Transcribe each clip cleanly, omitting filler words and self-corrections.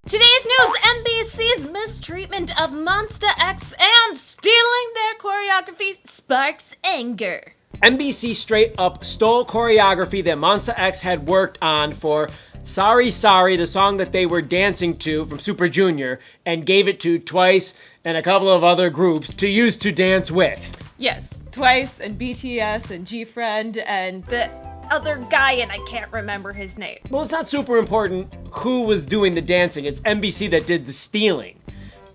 Today's news, NBC's mistreatment of Monsta X and stealing their choreography sparks anger. NBC straight up stole choreography that Monsta X had worked on for Sorry Sorry, the song that they were dancing to from Super Junior, and gave it to Twice and a couple of other groups to use to dance with. Yes, Twice and BTS and G-Friend and the other guy, and I can't remember his name. Well, it's not super important who was doing the dancing. It's NBC that did the stealing.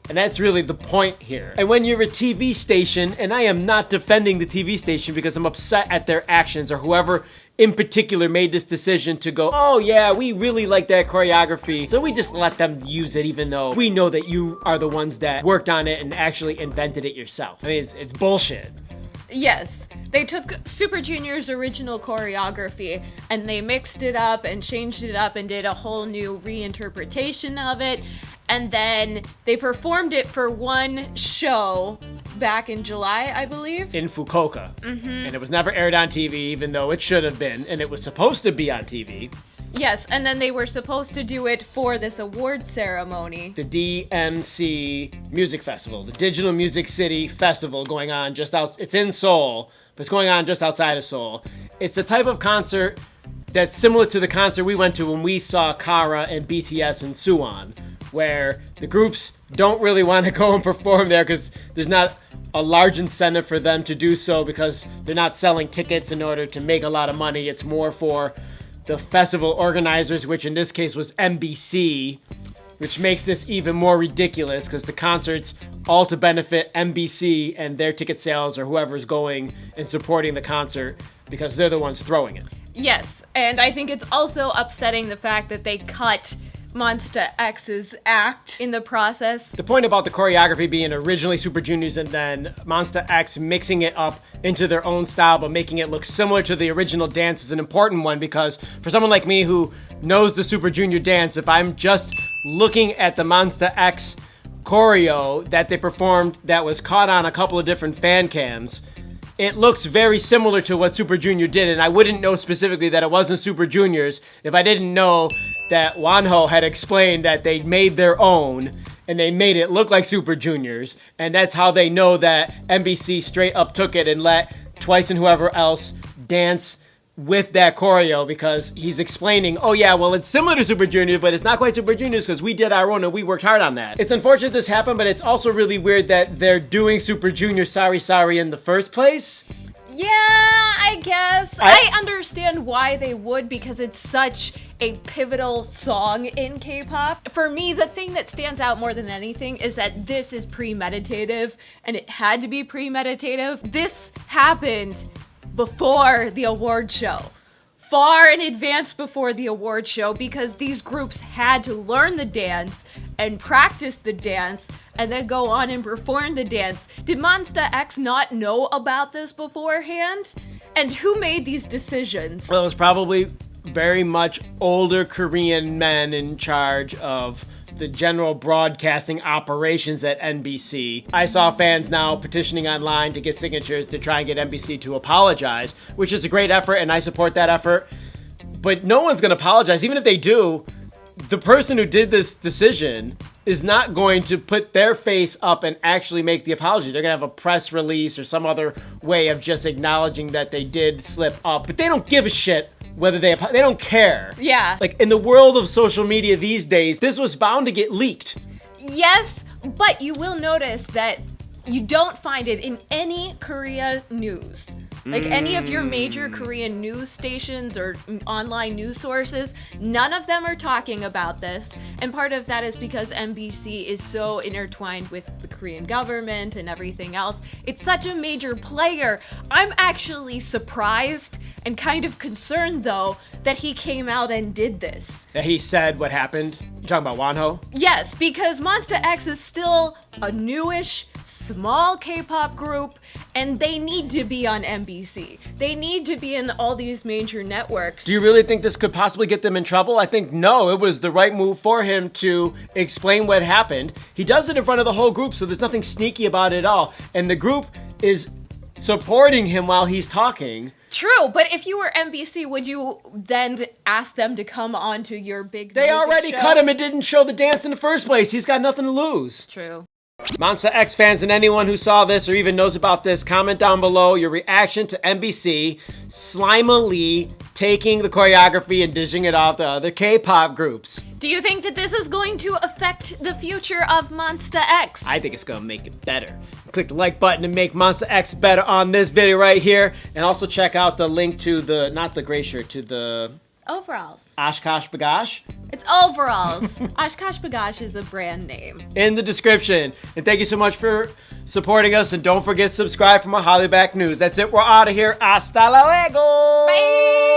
And that's really the point here. And when you're a TV station, and I am not defending the TV station because I'm upset at their actions or whoever in particular made this decision to go, oh yeah, we really like that choreography, so we just let them use it even though we know that you are the ones that worked on it and actually invented it yourself. I mean, it's bullshit. Yes, they took Super Junior's original choreography and they mixed it up and changed it up and did a whole new reinterpretation of it. And then they performed it for one show back in July, I believe. In Fukuoka. Mm-hmm. And it was never aired on TV, even though it should have been. And it was supposed to be on TV. Yes, and then they were supposed to do it for this award ceremony. The DMC Music Festival, the Digital Music City Festival going on just out. It's in Seoul, but it's going on just outside of Seoul. It's a type of concert that's similar to the concert we went to when we saw Kara and BTS in Suwon, where the groups don't really want to go and perform there because there's not a large incentive for them to do so because they're not selling tickets in order to make a lot of money. It's more for the festival organizers, which in this case was NBC, which makes this even more ridiculous because the concert's all to benefit NBC and their ticket sales or whoever's going and supporting the concert because they're the ones throwing it. Yes, and I think it's also upsetting the fact that they cut Monsta X's act in the process. The point about the choreography being originally Super Junior's and then Monsta X mixing it up into their own style but making it look similar to the original dance is an important one because for someone like me who knows the Super Junior dance, if I'm just looking at the Monsta X choreo that they performed that was caught on a couple of different fan cams, it looks very similar to what Super Junior did, and I wouldn't know specifically that it wasn't Super Junior's if I didn't know that Wonho had explained that they made their own and they made it look like Super Junior's, and that's how they know that NBC straight up took it and let Twice and whoever else dance with that choreo because he's explaining, oh yeah, well it's similar to Super Junior, but it's not quite Super Junior's because we did our own and we worked hard on that. It's unfortunate this happened, but it's also really weird that they're doing Super Junior Sorry Sorry in the first place. Yeah, I guess. I understand why they would because it's such a pivotal song in K-pop. For me, the thing that stands out more than anything is that this is premeditative and it had to be premeditative. This happened before the award show. Far in advance before the award show because these groups had to learn the dance and practice the dance and then go on and perform the dance. Did Monsta X not know about this beforehand? And who made these decisions? Well, it was probably very much older Korean men in charge of the general broadcasting operations at NBC. I saw fans now petitioning online to get signatures to try and get NBC to apologize, which is a great effort and I support that effort. But no one's gonna apologize. Even if they do, the person who did this decision is not going to put their face up and actually make the apology. They're gonna have a press release or some other way of just acknowledging that they did slip up. But they don't give a shit whether they don't care. Yeah. Like in the world of social media these days, this was bound to get leaked. Yes, but you will notice that you don't find it in any Korea news. Like any of your major Korean news stations or online news sources, none of them are talking about this. And part of that is because NBC is so intertwined with the Korean government and everything else. It's such a major player. I'm actually surprised and kind of concerned, though, that he came out and did this. That he said what happened? You talking about Wonho? Yes, because Monsta X is still a newish, small K-pop group, and they need to be on NBC. They need to be in all these major networks. Do you really think this could possibly get them in trouble? I think no, it was the right move for him to explain what happened. He does it in front of the whole group, so there's nothing sneaky about it at all. And the group is supporting him while he's talking. True, but if you were NBC, would you then ask them to come onto your big They music already show? cut him and didn't show the dance in the first place. He's got nothing to lose. True. Monsta X fans and anyone who saw this or even knows about this, comment down below your reaction to NBC slimily taking the choreography and dishing it off to other K-pop groups. Do you think that this is going to affect the future of Monsta X? I think it's gonna make it better. Click the like button to make Monsta X better on this video right here. And also check out the link to the, not the gray shirt, to the Overalls. Oshkosh Bagosh It's overalls. Oshkosh Bagosh is a brand name. in the description. And thank you so much for supporting us. And don't forget to subscribe for more HallyuBack news. That's it. We're out of here. Hasta luego. Bye.